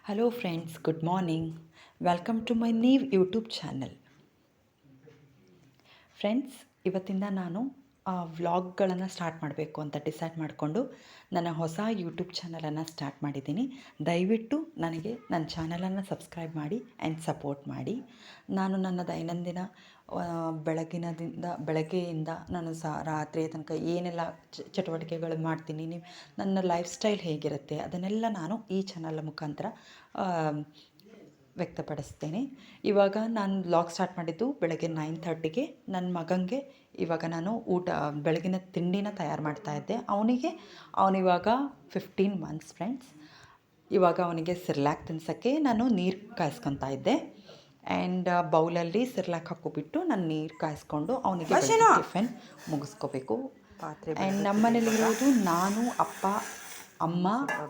Hello friends, good morning. Welcome to my new YouTube channel. Friends, ಇವತ್ತಿಂದ ನಾನು ವ್ಲಾಗ್ಗಳನ್ನು start ಮಾಡಬೇಕು ಅಂತ ಡಿಸೈಡ್ ಮಾಡಿಕೊಂಡು ನನ್ನ ಹೊಸ ಯೂಟ್ಯೂಬ್ ಚಾನಲನ್ನು ಸ್ಟಾರ್ಟ್ ಮಾಡಿದ್ದೀನಿ. ದಯವಿಟ್ಟು ನನಗೆ ನನ್ನ ಚಾನಲನ್ನು ಸಬ್ಸ್ಕ್ರೈಬ್ ಮಾಡಿ ಆ್ಯಂಡ್ ಸಪೋರ್ಟ್ ಮಾಡಿ. ನಾನು ನನ್ನ ದೈನಂದಿನ ಬೆಳಗ್ಗೆಯಿಂದ ನಾನು ರಾತ್ರಿಯ ತನಕ ಏನೆಲ್ಲ ಚಟುವಟಿಕೆಗಳು ಮಾಡ್ತೀನಿ, ನನ್ನ ಲೈಫ್ ಸ್ಟೈಲ್ ಹೇಗಿರುತ್ತೆ ಅದನ್ನೆಲ್ಲ ನಾನು ಈ ಚಾನಲ್ ಮುಖಾಂತರ ವ್ಯಕ್ತಪಡಿಸ್ತೇನೆ. ಇವಾಗ ನಾನು ವ್ಲಾಗ್ ಸ್ಟಾರ್ಟ್ ಮಾಡಿದ್ದು ಬೆಳಗ್ಗೆ 9:30ಗೆ. ನನ್ನ ಮಗನಿಗೆ ಇವಾಗ ನಾನು ಬೆಳಗಿನ ತಿಂಡಿನ ತಯಾರು ಮಾಡ್ತಾಯಿದ್ದೆ. ಅವನಿವಾಗ 15 ಮಂತ್ಸ್ ಫ್ರೆಂಡ್ಸ್. ಇವಾಗ ಅವನಿಗೆ ಸಿರ್ಲ್ಯಾಕ್ ತಿನ್ಸೋಕ್ಕೆ ನಾನು ನೀರು ಕಾಯಿಸ್ಕೊತಾ ಇದ್ದೆ. ಆ್ಯಂಡ್ ಬೌಲಲ್ಲಿ ಸಿರ್ಲ್ಯಾಕ್ ಹಾಕ್ಕೊಬಿಟ್ಟು ನಾನು ನೀರು ಕಾಯಿಸ್ಕೊಂಡು ಅವನಿಗೆ ಟಿಫಿನ್ ಮುಗಿಸ್ಕೋಬೇಕು. ಆ್ಯಂಡ್ ನಮ್ಮ ಮನೇಲಿರೋದು ನಾನು, ಅಪ್ಪ, ಅಮ್ಮ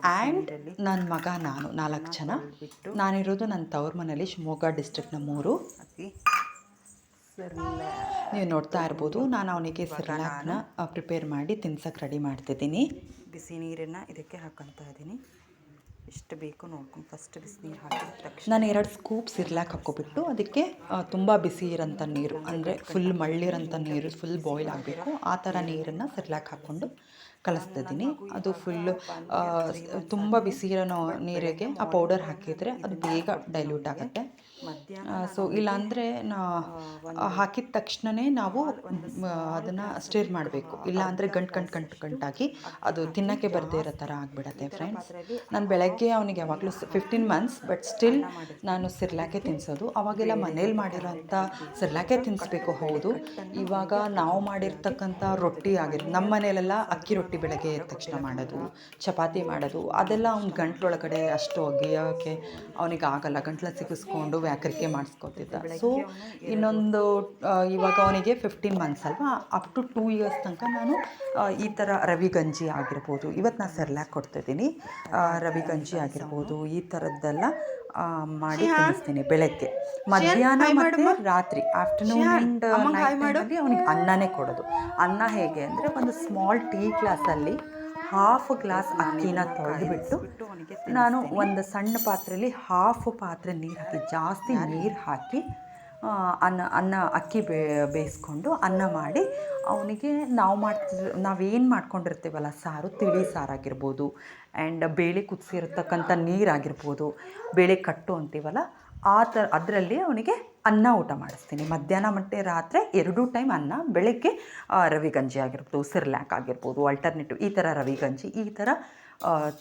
ಆ್ಯಂಡ್ ನನ್ನ ಮಗ, ನಾನು 4 ಜನ. ನಾನಿರೋದು ನನ್ನ ತವ್ರ ಮನೇಲಿ, ಶಿವಮೊಗ್ಗ ಡಿಸ್ಟ್ರಿಕ್ಟ್ನ 3. ನೀವು ನೋಡ್ತಾ ಇರ್ಬೋದು, ನಾನು ಅವನಿಗೆ ಸಿರ್ಲ್ಯಾಕ್ನ ಪ್ರಿಪೇರ್ ಮಾಡಿ ತಿನ್ಸಕ್ಕೆ ರೆಡಿ ಮಾಡ್ತಿದ್ದೀನಿ. ಬಿಸಿ ನೀರನ್ನು ಇದಕ್ಕೆ ಹಾಕ್ಕೊತಾ ಇದ್ದೀನಿ. ಎಷ್ಟು ಬೇಕು ನೋಡ್ಕೊಂಡು ಫಸ್ಟ್ ಬಿಸಿನೀರು ಹಾಕಿದ ತಕ್ಷಣ ನಾನು 2 ಸ್ಕೂಪ್ ಸಿರ್ಲ್ಯಾಕ್ ಹಾಕ್ಕೊಬಿಟ್ಟು ಅದಕ್ಕೆ ತುಂಬ ಬಿಸಿ ಇರೋಂಥ ನೀರು, ಅಂದರೆ ಫುಲ್ ಮಳ್ಳಿರೋಂಥ ನೀರು, ಫುಲ್ ಬಾಯ್ಲ್ ಆಗಬೇಕು ಆ ಥರ ನೀರನ್ನು ಸಿರ್ಲ್ಯಾಕ್ ಹಾಕ್ಕೊಂಡು ಕಲಿಸ್ತಿದ್ದೀನಿ. ಅದು ಫುಲ್ಲು ತುಂಬ ಬಿಸಿ ಇರೋ ನೀರಿಗೆ ಆ ಪೌಡರ್ ಹಾಕಿದರೆ ಅದು ಬೇಗ ಡೈಲ್ಯೂಟ್ ಆಗುತ್ತೆ. ಸೊ ಇಲ್ಲಾಂದರೆ ಹಾಕಿದ ತಕ್ಷಣವೇ ನಾವು ಅದನ್ನು ಸ್ಟಿರ್ ಮಾಡಬೇಕು, ಇಲ್ಲಾಂದರೆ ಗಂಟಾಗಿ ಅದು ತಿನ್ನೋಕ್ಕೆ ಬರದೇ ಇರೋ ಥರ ಆಗಿಬಿಡತ್ತೆ ಫ್ರೆಂಡ್ಸ್. ನಾನು ಬೆಳಗ್ಗೆ ಅವನಿಗೆ ಯಾವಾಗಲೂ 15 ಮಂತ್ಸ್, ಬಟ್ ಸ್ಟಿಲ್ ನಾನು ಸಿರ್ಲ್ಯಾಕೆ ತಿನ್ನಿಸೋದು. ಅವಾಗೆಲ್ಲ ಮನೇಲಿ ಮಾಡಿರೋಂಥ ಸಿರ್ಲ್ಯಾಕೆ ತಿನ್ನಿಸ್ಬೇಕು. ಹೌದು, ಇವಾಗ ನಾವು ಮಾಡಿರ್ತಕ್ಕಂಥ ರೊಟ್ಟಿ ನಮ್ಮ ಮನೇಲೆಲ್ಲ ಅಕ್ಕಿ ರೊಟ್ಟಿ ಬೆಳಗ್ಗೆ ಎದ್ದ ತಕ್ಷಣ ಮಾಡೋದು, ಚಪಾತಿ ಮಾಡೋದು, ಅದೆಲ್ಲ ಅವ್ನ ಗಂಟ್ಲೊಳಗಡೆ ಅಷ್ಟು ಒಗೆಯೋಕ್ಕೆ ಅವನಿಗೆ ಆಗಲ್ಲ. ಗಂಟ್ಲ ಸಿಗಿಸ್ಕೊಂಡು ವ್ಯಾಕರಿಕೆ ಮಾಡಿಸ್ಕೊತಿದ್ದ. ಸೊ ಇವಾಗ ಅವನಿಗೆ 15 ಮಂತ್ಸ್ ಅಲ್ವಾ, ಅಪ್ ಟು 2 ಇಯರ್ಸ್ ತನಕ ನಾನು ಈ ಥರ ರವೆ ಗಂಜಿ ಆಗಿರ್ಬೋದು, ಇವತ್ತು ನಾನು ಸಿರ್ಲ್ಯಾಕ್ ಕೊಡ್ತಿದ್ದೀನಿ, ರವೆ ಗಂಜಿ ಆಗಿರ್ಬೋದು, ಈ ಥರದ್ದೆಲ್ಲ ಮಾಡಿ ತಿನ್ನಿಸ್ತೀನಿ ಬೆಳಗ್ಗೆ, ಮಧ್ಯಾಹ್ನ ಮತ್ತು ರಾತ್ರಿ, ಆಫ್ಟರ್ನೂನ್ ಆ್ಯಂಡ್ ನೈಟಲ್ಲಿ ಅವನಿಗೆ ಅನ್ನನೇ ಕೊಡೋದು. ಅನ್ನ ಹೇಗೆ ಅಂದರೆ, ಒಂದು ಸ್ಮಾಲ್ ಟೀ ಗ್ಲಾಸಲ್ಲಿ 1/2 ಗ್ಲಾಸ್ ಅಕ್ಕಿನ ತೊಳೆದುಬಿಟ್ಟು ನಾನು ಒಂದು ಸಣ್ಣ ಪಾತ್ರೆಯಲ್ಲಿ 1/2 ಪಾತ್ರೆ ನೀರು ಹಾಕಿ, ಜಾಸ್ತಿ ನೀರು ಹಾಕಿ ಅಕ್ಕಿ ಬೇಯಿಸ್ಕೊಂಡು ಅನ್ನ ಮಾಡಿ ಅವನಿಗೆ ನಾವೇನು ಮಾಡ್ಕೊಂಡಿರ್ತೀವಲ್ಲ ಸಾರು, ತಿಳಿ ಸಾರಾಗಿರ್ಬೋದು, ಆ್ಯಂಡ್ ಬೇಳೆ ಕುದಿಸಿರ್ತಕ್ಕಂಥ ನೀರಾಗಿರ್ಬೋದು, ಬೇಳೆ ಕಟ್ಟು ಅಂತೀವಲ್ಲ ಅದರಲ್ಲಿ ಅವನಿಗೆ ಅನ್ನ ಊಟ ಮಾಡಿಸ್ತೀನಿ. ಮಧ್ಯಾಹ್ನ ಮತ್ತು ರಾತ್ರಿ 2 ಟೈಮ್ ಅನ್ನ, ಬೆಳಗ್ಗೆ ರವೆ ಗಂಜಿ ಆಗಿರ್ಬೋದು, ಸಿರ್ಲ್ಯಾಕ್ ಆಗಿರ್ಬೋದು, ಆಲ್ಟರ್ನೇಟಿವ್ ಈ ಥರ ರವೆ ಗಂಜಿ, ಈ ಥರ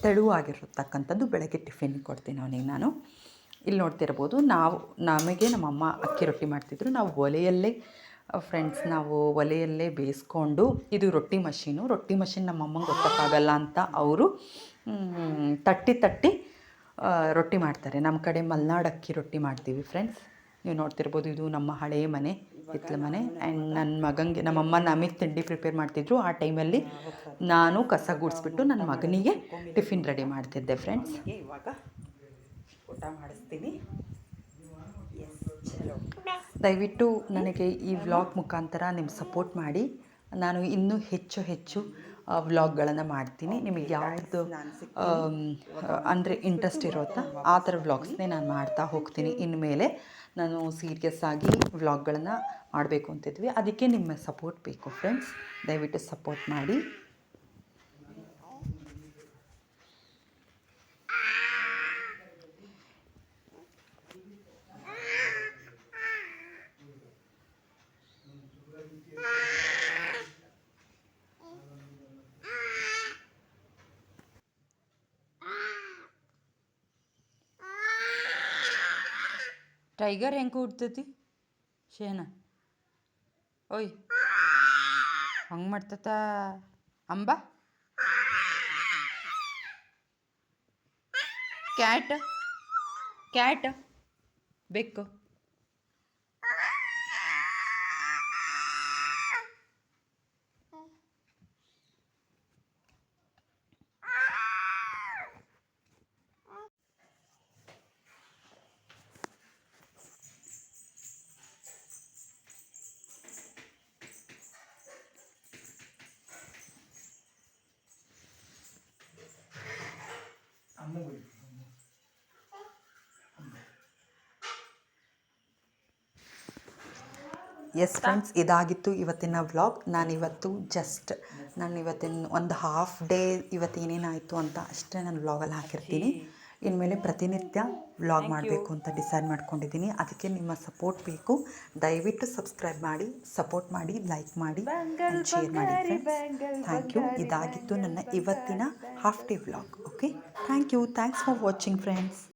ತೆಳುವಾಗಿರತಕ್ಕಂಥದ್ದು ಬೆಳಗ್ಗೆ ಟಿಫಿನ್ ಕೊಡ್ತೀನಿ ಅವನಿಗೆ ನಾನು. ಇಲ್ಲಿ ನೋಡ್ತಿರ್ಬೋದು, ನಮಗೆ ನಮ್ಮಮ್ಮ ಅಕ್ಕಿ ರೊಟ್ಟಿ ಮಾಡ್ತಿದ್ರು. ನಾವು ಒಲೆಯಲ್ಲೇ ಬೇಯಿಸ್ಕೊಂಡು, ಇದು ರೊಟ್ಟಿ ಮಷೀನ್ ನಮ್ಮಮ್ಮಂಗೆ ಗೊತ್ತಾಗಲ್ಲ ಅಂತ ಅವರು ತಟ್ಟಿ ರೊಟ್ಟಿ ಮಾಡ್ತಾರೆ. ನಮ್ಮ ಕಡೆ ಮಲೆನಾಡು ಅಕ್ಕಿ ರೊಟ್ಟಿ ಮಾಡ್ತೀವಿ ಫ್ರೆಂಡ್ಸ್. ನೀವು ನೋಡ್ತಿರ್ಬೋದು, ಇದು ನಮ್ಮ ಹಳೆಯ ಮನೆ, ಹಿತ್ತಲ ಮನೆ. ಆ್ಯಂಡ್ ನನ್ನ ಮಗನಿಗೆ ನಮ್ಮಮ್ಮ ನಮಗೆ ತಿಂಡಿ ಪ್ರಿಪೇರ್ ಮಾಡ್ತಿದ್ರು. ಆ ಟೈಮಲ್ಲಿ ನಾನು ಕಸ ಗುಡಿಸ್ಬಿಟ್ಟು ನನ್ನ ಮಗನಿಗೆ ಟಿಫಿನ್ ರೆಡಿ ಮಾಡ್ತಿದ್ದೆ ಫ್ರೆಂಡ್ಸ್. ಇವಾಗ ಊಟ ಮಾಡಿಸ್ತೀನಿ. ದಯವಿಟ್ಟು ನನಗೆ ಈ ವ್ಲಾಗ್ ಮುಖಾಂತರ ನಿಮ್ಮ ಸಪೋರ್ಟ್ ಮಾಡಿ. ನಾನು ಇನ್ನೂ ಹೆಚ್ಚು ವ್ಲಾಗ್ಗಳನ್ನು ಮಾಡ್ತೀನಿ. ನಿಮಗೆ ಯಾವುದು ಅಂದರೆ ಇಂಟ್ರೆಸ್ಟ್ ಇರುತ್ತಾ ಆ ಥರ ವ್ಲಾಗ್ಸ್ನೇ ನಾನು ಮಾಡ್ತಾ ಹೋಗ್ತೀನಿ. ಇನ್ಮೇಲೆ ನಾನು ಸೀರಿಯಸ್ ಆಗಿ ವ್ಲಾಗ್ಗಳನ್ನು ಮಾಡಬೇಕು ಅಂತಿದ್ವಿ. ಅದಕ್ಕೆ ನಿಮ್ಮ ಸಪೋರ್ಟ್ ಬೇಕು ಫ್ರೆಂಡ್ಸ್, ದಯವಿಟ್ಟು ಸಪೋರ್ಟ್ ಮಾಡಿ. ಟೈಗರ್ ಹೆಂಗೆ ಕೂಡ್ತೈತಿ ಶೇನ? ಓಯ್, ಹಂಗೆ ಮಾಡ್ತತ ಅಂಬ. ಕ್ಯಾಟ್ ಬೆಕ್ಕು. ಎಸ್ ಫ್ರೆಂಡ್ಸ್, ಇದಾಗಿತ್ತು ಇವತ್ತಿನ ವ್ಲಾಗ್. ನಾನು ಇವತ್ತಿನ ಒಂದು ಹಾಫ್ ಡೇ ಇವತ್ತು ಏನೇನಾಯಿತು ಅಂತ ಅಷ್ಟೇ ನಾನು ವ್ಲಾಗಲ್ಲಿ ಹಾಕಿರ್ತೀನಿ. ಇನ್ಮೇಲೆ ಪ್ರತಿನಿತ್ಯ ವ್ಲಾಗ್ ಮಾಡಬೇಕು ಅಂತ ಡಿಸೈಡ್ ಮಾಡ್ಕೊಂಡಿದ್ದೀನಿ. ಅದಕ್ಕೆ ನಿಮ್ಮ ಸಪೋರ್ಟ್ ಬೇಕು. ದಯವಿಟ್ಟು ಸಬ್ಸ್ಕ್ರೈಬ್ ಮಾಡಿ, ಸಪೋರ್ಟ್ ಮಾಡಿ, ಲೈಕ್ ಮಾಡಿ, ಶೇರ್ ಮಾಡಿ ಫ್ರೆಂಡ್ಸ್. Thank you. ಇದಾಗಿತ್ತು ನನ್ನ ಇವತ್ತಿನ half day vlog. Okay, thank you. Thanks for watching friends.